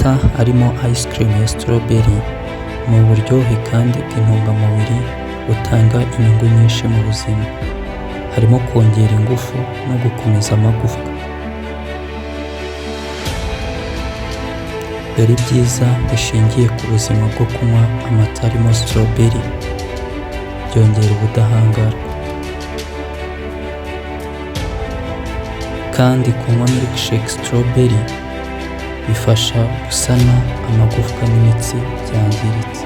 amata arimo ice cream ya strawberry ni uburyohe kandi bw'intungamubiri butanga inyungu nyinshi mu buzima, harimo kongera ingufu no gukomeza amagufwa. Dore ibyiza bishingiye ku buzima bwo kunywa amata arimo strawberry, byongera ubudahangarwa. Kandi kunywa milkshake strawberry bifasha gusana amagufwa n'imitsi byangiritse.